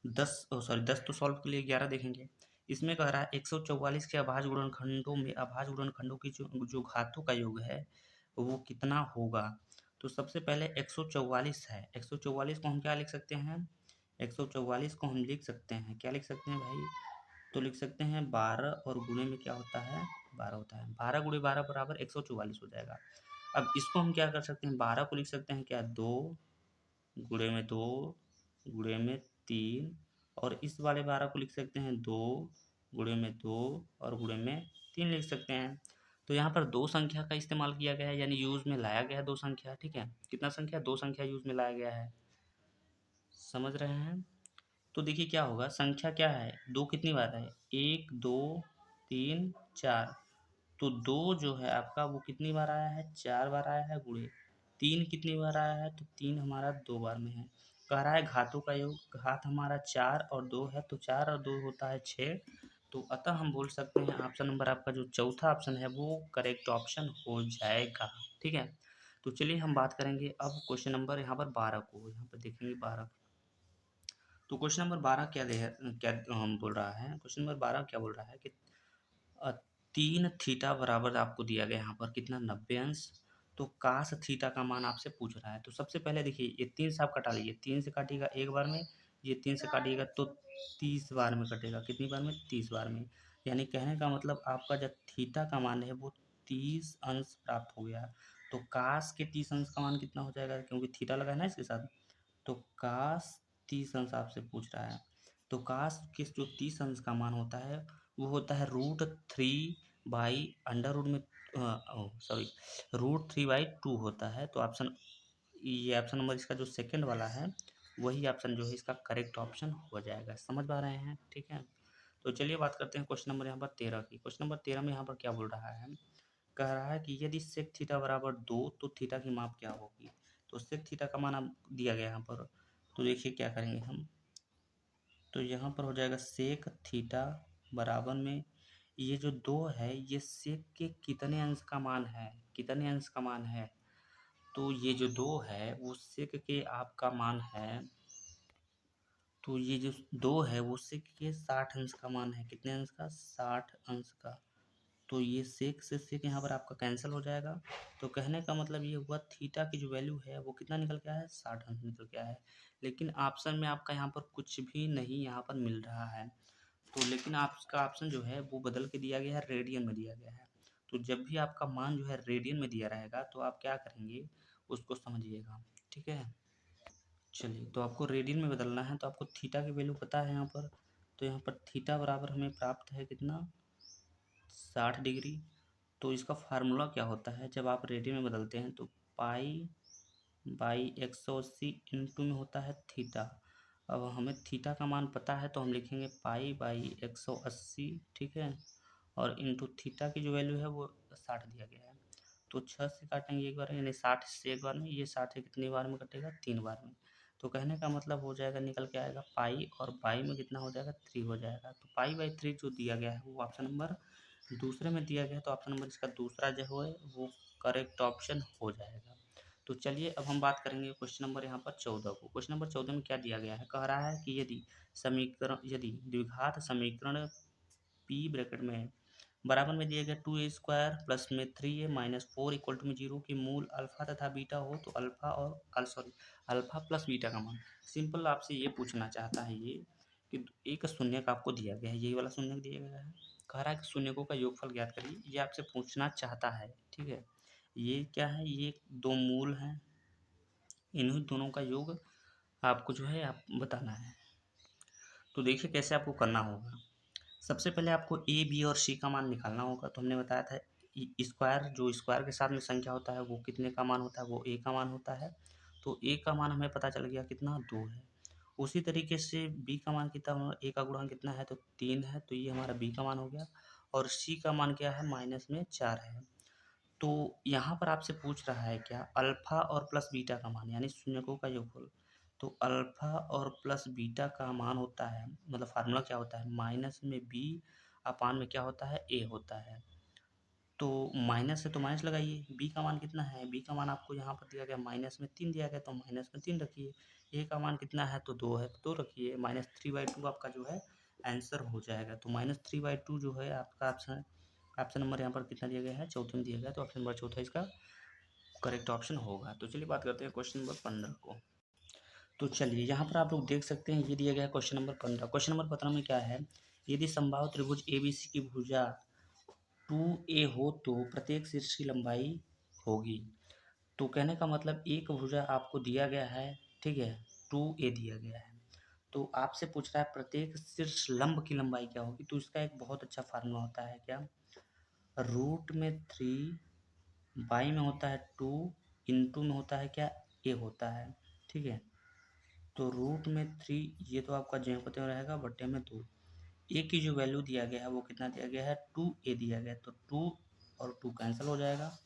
10 तो सॉल्व के लिए 11 देखेंगे। इसमें कह रहा है 144 के अभाज्य गुणनखंडों में अभाज्य गुणनखंडों की जो घातों का योग है वो कितना होगा। तो सबसे पहले 144 है, 144 को हम क्या लिख सकते हैं, 144 को हम लिख सकते हैं, क्या लिख सकते हैं भाई, तो लिख सकते हैं 12 और गुणे में क्या होता है, 12 होता है, 12 गुणे 12 बराबर 144 हो जाएगा। अब इसको हम क्या कर सकते हैं, 12 को लिख सकते हैं क्या, 2 गुणे में 2 गुणे में 3, और इस वाले 12 को लिख सकते हैं 2 गुणे में 2 और गुणे में 3 लिख सकते हैं। तो यहाँ पर दो संख्या का इस्तेमाल किया गया है, यानी यूज में लाया गया है दो संख्या, ठीक है, कितना संख्या, दो संख्या यूज में लाया गया है, समझ रहे हैं। तो देखिए क्या होगा, संख्या क्या है, दो कितनी बार है, 1 2 3 4, तो 2 जो है आपका वो कितनी बार आया है, 4 बार आया है, गुणे 3 कितनी बार आया है, तो 3 हमारा 2 बार में है, कह रहा है घातों का योग, घात हमारा 4 और 2 है, तो 4 और 2 होता है 6। तो अतः हम बोल सकते हैं ऑप्शन नंबर आपका जो चौथा ऑप्शन है वो करेक्ट ऑप्शन हो जाएगा। ठीक है, तो चलिए हम बात करेंगे अब क्वेश्चन नंबर यहाँ पर 12 को। यहाँ पर देखेंगे 12, तो क्वेश्चन नंबर 12 क्या हम बोल रहा है, क्वेश्चन नंबर 12 क्या बोल रहा है कि अ, 3 थीटा बराबर आपको दिया गया यहाँ पर कितना 90 अंश। तो काश थीटा का मान आपसे पूछ रहा है। तो सबसे पहले देखिए ये 3 से आप कटा लीजिए, 3 से काटिएगा एक बार में, ये 3 से काटिएगा तो 30 बार में कटेगा। कितनी बार में? 30 बार में। यानी कहने का मतलब आपका जब थीटा का मान है वो 30 अंश प्राप्त हो गया। तो काश के 30 अंश का मान कितना हो जाएगा, क्योंकि थीटा लगा है ना इसके साथ। तो काश 30 अंश आपसे पूछ रहा है। तो काश के जो 30 अंश का मान होता है वो होता है √3 बाई अंडर रूट में सॉरी √3/2 होता है। तो ऑप्शन, ये ऑप्शन नंबर इसका जो सेकंड वाला है वही ऑप्शन जो है इसका करेक्ट ऑप्शन हो जाएगा। समझ पा रहे हैं? ठीक है, तो चलिए बात करते हैं क्वेश्चन नंबर यहाँ पर 13 की। क्वेश्चन नंबर 13 में यहाँ पर क्या बोल रहा है, कह रहा है कि यदि सेक थीटा बराबर 2 तो थीटा की माप क्या होगी। तो सेक थीटा का मान आप दिया गया यहाँ पर, तो देखिए क्या करेंगे हम। तो यहाँ पर हो जाएगा सेक थीटा बराबर में ये जो 2 है ये सेक के कितने अंश का मान है, कितने अंश का मान है। तो ये जो 2 है वो सेक के आपका मान है, तो ये जो 2 है वो सेक के 60 अंश का मान है। कितने अंश का? 60 अंश का। तो ये सेक से सेक यहाँ पर आपका कैंसिल हो जाएगा। तो कहने का मतलब ये हुआ थीटा की जो वैल्यू है वो कितना निकल के आया है? 60 अंश निकल के आया है। लेकिन ऑप्शन में आपका यहाँ पर कुछ भी नहीं यहाँ पर मिल रहा है। तो लेकिन आपका ऑप्शन जो है वो बदल के दिया गया है, रेडियन में दिया गया है। तो जब भी आपका मान जो है रेडियन में दिया रहेगा तो आप क्या करेंगे उसको समझिएगा। ठीक है, चलिए तो आपको रेडियन में बदलना है, तो आपको थीटा की वैल्यू पता है यहाँ पर। तो यहाँ पर थीटा बराबर हमें प्राप्त है कितना? 60 डिग्री। तो इसका फार्मूला क्या होता है जब आप रेडियन में बदलते हैं, तो पाई/180 इंटू में होता है थीटा। अब हमें थीटा का मान पता है तो हम लिखेंगे पाई/180, ठीक है, और इंटू थीटा की जो वैल्यू है वो 60 दिया गया है। तो 6 से काटेंगे एक बार, यानी 60 से एक बार में, ये 60 है कितनी बार में कटेगा? 3 बार में। तो कहने का मतलब हो जाएगा, निकल के आएगा पाई और बाई में कितना हो जाएगा? 3 हो जाएगा। तो पाई/3 जो दिया गया है वो ऑप्शन नंबर दूसरे में दिया गया है, तो ऑप्शन नंबर इसका दूसरा जो है वो करेक्ट ऑप्शन हो जाएगा। तो चलिए अब हम बात करेंगे क्वेश्चन नंबर यहाँ पर 14 को। क्वेश्चन नंबर 14 में क्या दिया गया है, कह रहा है कि यदि द्विघात समीकरण पी ब्रैकेट में बराबर में दिया गया 2a² प्लस में 3a माइनस 4 इक्वल टू में 0 की मूल अल्फा तथा बीटा हो तो अल्फा और सॉरी अल्फा प्लस बीटा का मान। सिंपल आपसे ये पूछना चाहता है ये कि एक शून्यक आपको दिया गया है, यही वाला शून्यक दिया गया है, कह रहा है कि शून्यकों का योगफल ज्ञात करिए, ये आपसे पूछना चाहता है। ठीक है, ये क्या है, ये दो मूल हैं, इन्हीं दोनों का योग आपको जो है आप बताना है। तो देखिए कैसे आपको करना होगा। सबसे पहले आपको ए बी और सी का मान निकालना होगा। तो हमने बताया था स्क्वायर, जो स्क्वायर के साथ में संख्या होता है वो कितने का मान होता है? वो ए का मान होता है। तो ए का मान हमें पता चल गया कितना? 2 है। उसी तरीके से बी का मान कितना होगा? ए का गुणा कितना है? तो 3 है, तो ये हमारा बी का मान हो गया। और सी का मान क्या है? माइनस में 4 है। तो यहाँ पर आपसे पूछ रहा है क्या? अल्फा और प्लस बीटा का मान, यानी शून्यकों का योगफल। तो अल्फा और प्लस बीटा का मान होता है, मतलब फार्मूला क्या होता है? माइनस में बी अपान में क्या होता है? ए होता है। तो माइनस है तो माइनस लगाइए। बी का मान कितना है? बी का मान आपको यहाँ पर दिया गया माइनस में 3 दिया गया, तो माइनस में 3 रखिए। ए का मान कितना है? तो 2 है, तो 2 रखिए। -3/2 आपका जो है आंसर हो जाएगा। तो -3/2 जो है आपका ऑप्शन, ऑप्शन नंबर यहाँ पर कितना दिया गया है? चौथे में दिया गया, तो ऑप्शन नंबर चौथा इसका करेक्ट ऑप्शन होगा। तो चलिए बात करते हैं क्वेश्चन नंबर 15 को। तो चलिए यहाँ पर आप लोग देख सकते हैं, ये दिया गया है क्वेश्चन नंबर 15। क्वेश्चन नंबर 15 में क्या है, यदि समबाहु त्रिभुज ABC की भुजा 2a हो तो प्रत्येक शीर्ष की लंबाई होगी। तो कहने का मतलब एक भुजा आपको दिया गया है, ठीक है, 2a दिया गया है। तो आपसे पूछ रहा है प्रत्येक शीर्ष लंब की लंबाई क्या होगी। तो इसका एक बहुत अच्छा फार्मूला होता है क्या? √3 बाई में होता है 2 इंटू में होता है क्या? ए होता है, ठीक है। तो √3 ये तो आपका ज्यों का त्यों रहेगा, बट्टे में 2। ए की जो वैल्यू दिया गया है वो कितना दिया गया है? 2a दिया गया है, तो 2 और 2 कैंसिल हो जाएगा।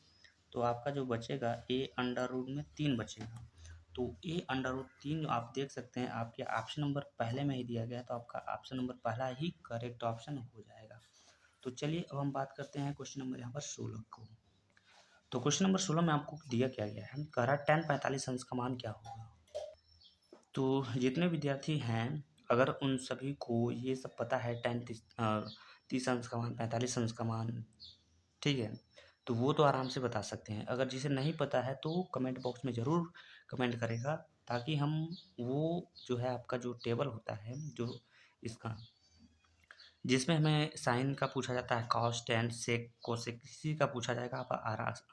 तो आपका जो बचेगा ए अंडर रूट में 3 बचेगा। तो ए अंडर रूट 3 आप देख सकते हैं आपके ऑप्शन नंबर पहले में ही दिया गया है, तो आपका ऑप्शन नंबर पहला ही करेक्ट ऑप्शन हो जाएगा। तो चलिए अब हम बात करते हैं क्वेश्चन नंबर यहाँ पर 16 को। तो क्वेश्चन नंबर 16 में आपको दिया क्या गया है, कह रहा है tan 45 अंश का मान क्या होगा। तो जितने विद्यार्थी हैं अगर उन सभी को ये सब पता है tan 30 अंश का मान, 45 अंश का मान, ठीक है, तो वो तो आराम से बता सकते हैं। अगर जिसे नहीं पता है तो कमेंट बॉक्स में ज़रूर कमेंट करेगा, ताकि हम वो जो है आपका जो टेबल होता है जो इसका जिसमें हमें साइन का पूछा जाता है, कॉस टेन सेक कोसेक किसी का पूछा जाएगा, आप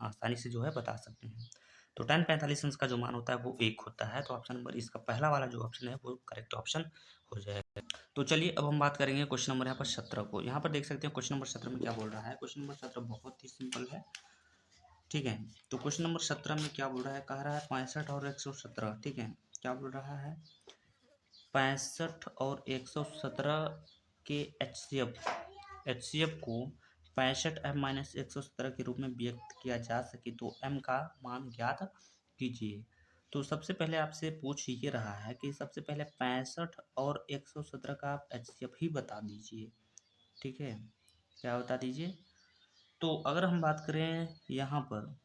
आसानी से जो है बता सकते हैं। तो tan 45 अंश का जो मान होता है वो 1 होता है। तो ऑप्शन नंबर इसका पहला वाला जो ऑप्शन है वो करेक्ट ऑप्शन हो जाएगा। तो चलिए अब हम बात करेंगे क्वेश्चन नंबर यहाँ पर 17 को। यहाँ पर देख सकते हैं क्वेश्चन नंबर 17 में क्या बोल रहा है। क्वेश्चन नंबर 17 बहुत ही सिंपल है, ठीक है। तो क्वेश्चन नंबर 17 में क्या बोल रहा है, कह रहा है 65 और 117, ठीक है। क्या बोल रहा है, 65 और 117 के एचसीएफ को 65m-117 के रूप में व्यक्त किया जा सके तो m का मान ज्ञात कीजिए। तो सबसे पहले आपसे पूछ ये रहा है कि सबसे पहले 65 और 117 का आप एचसीएफ ही बता दीजिए, ठीक है, क्या बता दीजिए। तो अगर हम बात करें यहाँ पर,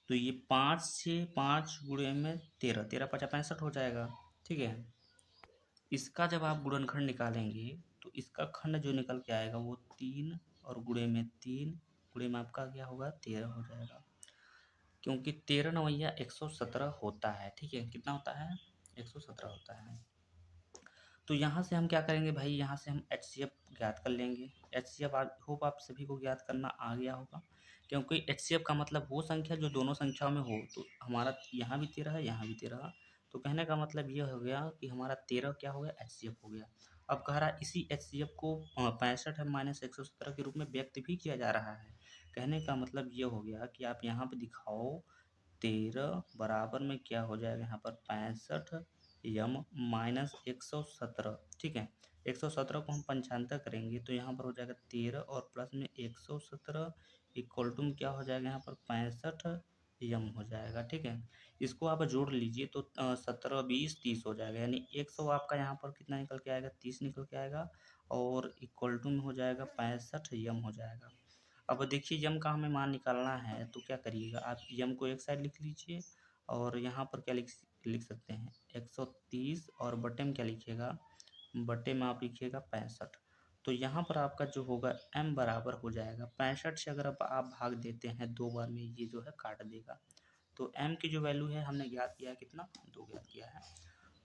तो ये 5 से 5 गुणे में 13, 13 पचा 65 हो जाएगा, ठीक है। इसका जब आप गुणनखंड निकालेंगे तो इसका खंड जो निकल के आएगा वो 3 और गुणे में 3 गुणे में आपका क्या होगा 13 हो जाएगा, क्योंकि 13 नवैया 117 होता है, ठीक है। कितना होता है, 117 होता है। तो यहाँ से हम क्या करेंगे भाई, यहाँ से हम एचसीएफ ज्ञात कर लेंगे। एचसीएफ होप आप सभी को ज्ञात करना आ गया होगा, क्योंकि एचसीएफ का मतलब वो संख्या जो दोनों संख्याओं में हो। तो हमारा यहाँ भी 13 है, यहाँ भी 13 है, तो कहने का मतलब ये हो गया कि हमारा 13 क्या हो गया, एचसीएफ हो गया। अब कह रहा है इसी एचसीएफ को 65 - 117 के रूप में व्यक्त भी किया जा रहा है। कहने का मतलब ये हो गया कि आप यहाँ पे दिखाओ 13 बराबर में क्या हो जाएगा, यहाँ पर 65m-117, ठीक है। 117 को हम पंचांतर करेंगे तो यहाँ पर हो जाएगा 13 और प्लस में 117 इक्वल टू क्या हो जाएगा, यहाँ पर 65m हो जाएगा, ठीक है। इसको आप जोड़ लीजिए तो 17 20 30 हो जाएगा, यानी 100 आपका यहाँ पर कितना निकल के आएगा, 30 निकल के आएगा, और इक्वल टू में हो जाएगा 65m हो जाएगा। अब देखिए यम का हमें मान निकालना है, तो क्या करिएगा आप यम को एक साइड लिख लीजिए, और यहाँ पर क्या लिख सकते हैं 130, और बटे में क्या लिखिएगा, बटे में आप लिखिएगा 65। तो यहाँ पर आपका जो होगा m बराबर हो जाएगा 65 से, अगर आप भाग देते हैं 2 बार में ये जो है काट देगा। तो m की जो वैल्यू है हमने ज्ञात किया है, कितना 2 ज्ञात किया है।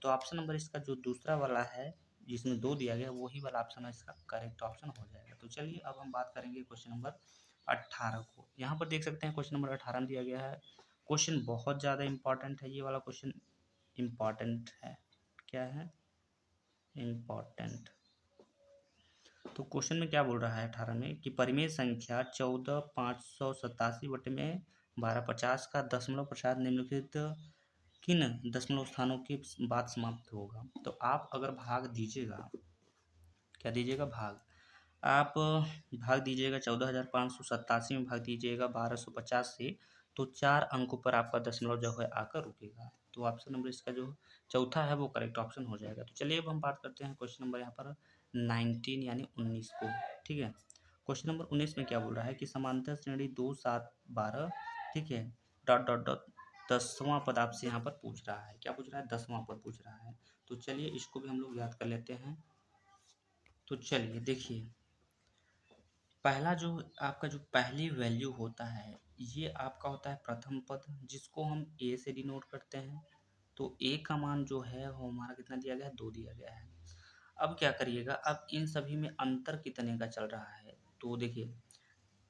तो ऑप्शन नंबर इसका जो दूसरा वाला है जिसमें 2 दिया गया वही वाला ऑप्शन है इसका करेक्ट ऑप्शन हो जाएगा। तो चलिए अब हम बात करेंगे क्वेश्चन नंबर 18 को। यहाँ पर देख सकते हैं क्वेश्चन नंबर 18 में दिया गया है। क्वेश्चन बहुत ज़्यादा इंपॉर्टेंट है, ये वाला क्वेश्चन इम्पॉर्टेंट है। क्या है, इम्पॉर्टेंट। तो क्वेश्चन में क्या बोल रहा है 18 में कि परिमेय संख्या 14,587 बटे में 1250 का दशमलव प्रसाद निम्नलिखित किन दशमलव स्थानों के बाद समाप्त होगा। तो आप अगर भाग दीजिएगा, क्या दीजिएगा, आप भाग दीजिएगा 14,587 में भाग दीजिएगा 1250 से, तो 4 अंकों पर आपका दशमलव जो है आकर रुकेगा। तो ऑप्शन नंबर इसका जो चौथा है वो करेक्ट ऑप्शन हो जाएगा। तो चलिए अब हम बात करते हैं क्वेश्चन नंबर यहाँ पर 19 यानी 19 को, ठीक है। क्वेश्चन नंबर 19 में क्या बोल रहा है कि समांतर श्रेणी 2 7 12, ठीक है, डॉट डॉट डॉट 10वां पद आपसे यहाँ पर पूछ रहा है। क्या पूछ रहा है, 10वां पद पूछ रहा है। तो चलिए इसको भी हम लोग याद कर लेते हैं। तो चलिए देखिए, पहला जो आपका जो पहली वैल्यू होता है ये आपका होता है प्रथम पद, जिसको हम ए से डिनोट करते हैं। तो ए का मान जो है वो हमारा कितना दिया गया है, 2 दिया गया है। अब क्या करिएगा, अब इन सभी में अंतर कितने का चल रहा है। तो देखिए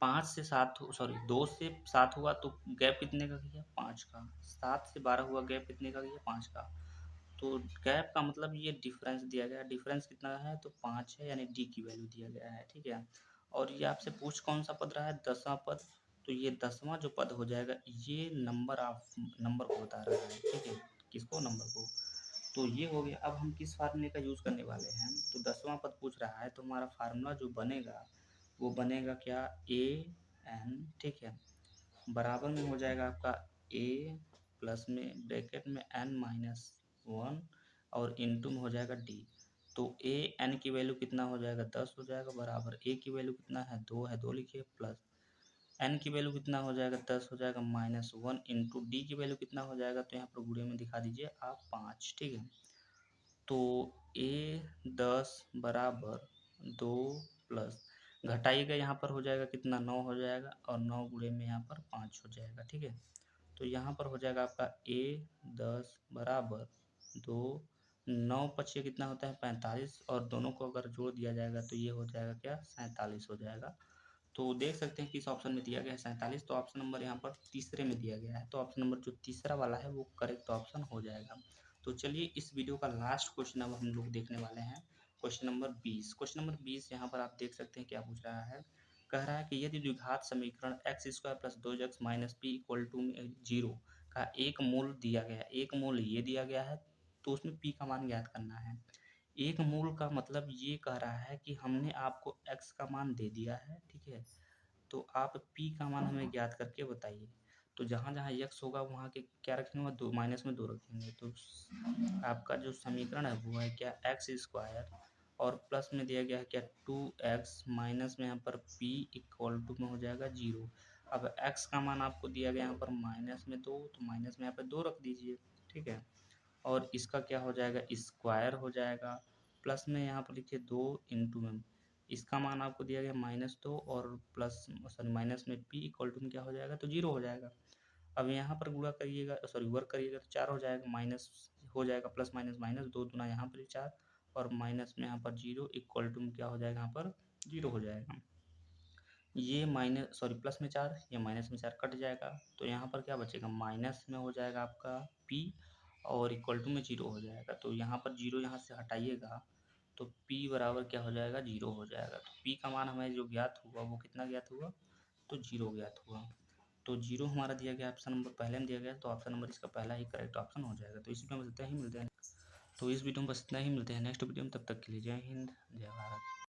5 से 7 सॉरी 2 से 7 हुआ तो गैप कितने का गया, 5 का। 7 से 12 हुआ गैप कितने का गया, 5 का। तो गैप का मतलब ये डिफरेंस दिया गया है, डिफरेंस कितना है तो 5 है, यानी डी की वैल्यू दिया गया है, ठीक है। और ये आपसे पूछ कौन सा पद रहा है, 10वां पद। तो ये 10वां जो पद हो जाएगा ये नंबर को बता रहा है, ठीक है, किसको, नंबर को। तो ये हो गया। अब हम किस फार्मूले का यूज़ करने वाले हैं, तो 10वां पद पूछ रहा है तो हमारा फार्मूला जो बनेगा वो बनेगा क्या, ए एन, ठीक है, बराबर में हो जाएगा आपका ए प्लस में ब्रैकेट में n-1 और इनटू में हो जाएगा d। तो a n की वैल्यू कितना हो जाएगा 10 हो जाएगा, बराबर a की वैल्यू कितना है 2 है, 2 लिखिए, प्लस n की वैल्यू कितना हो जाएगा 10 हो जाएगा, -1 इंटू डी की वैल्यू कितना हो जाएगा, तो यहाँ पर गुणे में दिखा दीजिए आप 5। ठीक है, तो a 10 बराबर 2 प्लस घटाइएगा, यहाँ पर हो जाएगा कितना 9 हो जाएगा, और 9 गुणे में यहाँ पर 5 हो जाएगा। ठीक है, तो यहाँ पर हो जाएगा आपका a 10 बराबर 2, 9 पचे कितना होता है 45, और दोनों को अगर जोड़ दिया जाएगा तो ये हो जाएगा क्या 47 हो जाएगा। तो देख सकते हैं किस ऑप्शन में दिया गया है 47, तो ऑप्शन नंबर यहाँ पर तीसरे में दिया गया है, तो ऑप्शन नंबर जो तीसरा वाला है वो करेक्ट ऑप्शन हो जाएगा। तो चलिए इस वीडियो का लास्ट क्वेश्चन अब हम लोग देखने वाले हैं, क्वेश्चन नंबर 20। क्वेश्चन नंबर 20 यहाँ पर आप देख सकते हैं क्या पूछ रहा है, कह रहा है कि यदि द्विघात समीकरण x square plus 2x minus p equal to 0 का एक मूल दिया गया, एक मूल ये दिया गया है, तो उसमें p का मान ज्ञात करना है। एक मूल का मतलब ये कह रहा है कि हमने आपको x का मान दे दिया है, ठीक है, तो आप p का मान हमें ज्ञात करके बताइए। तो जहाँ जहाँ x होगा वहाँ के क्या रखेंगे, दो माइनस में 2 रखेंगे, तो आपका जो समीकरण है वो है क्या एक्स स्क्वायर, और प्लस में दिया गया है क्या 2x, माइनस में यहाँ पर p इक्वल टू में हो जाएगा 0। अब x का मान आपको दिया गया यहाँ पर माइनस में 2, तो माइनस में यहाँ पर 2 रख दीजिए। ठीक है, और इसका क्या हो जाएगा स्क्वायर हो जाएगा, प्लस में यहाँ पर लिखिए 2 इंटू में इसका मान आपको दिया गया -2, और प्लस सॉरी माइनस में p इक्वल टू में क्या हो जाएगा तो 0 हो जाएगा। अब यहाँ पर गुणा करिएगा, सॉरी वर्क करिएगा तो 4 हो जाएगा, माइनस हो जाएगा प्लस माइनस माइनस, 2 दूना यहाँ पर 4, और माइनस में यहाँ पर 0 इक्वल टू में क्या हो जाएगा यहाँ पर 0 हो जाएगा। ये माइनस सॉरी प्लस में 4, ये माइनस में 4 कट जाएगा, तो यहाँ पर क्या बचेगा माइनस में हो जाएगा आपका p, और इक्वल टू में 0 हो जाएगा। तो यहाँ पर 0 यहाँ से हटाइएगा तो p बराबर क्या हो जाएगा 0 हो जाएगा। तो p का मान हमें जो ज्ञात हुआ वो कितना ज्ञात हुआ, तो 0 ज्ञात हुआ। तो 0 हमारा दिया गया, ऑप्शन नंबर पहले में दिया गया, तो ऑप्शन नंबर इसका पहला ही करेक्ट ऑप्शन हो जाएगा। तो इस वीडियो में बस इतना ही, मिलते हैं तो इस वीडियो में बस इतना ही, मिलते हैं नेक्स्ट वीडियो में, तब तक के लिए जय हिंद जय भारत।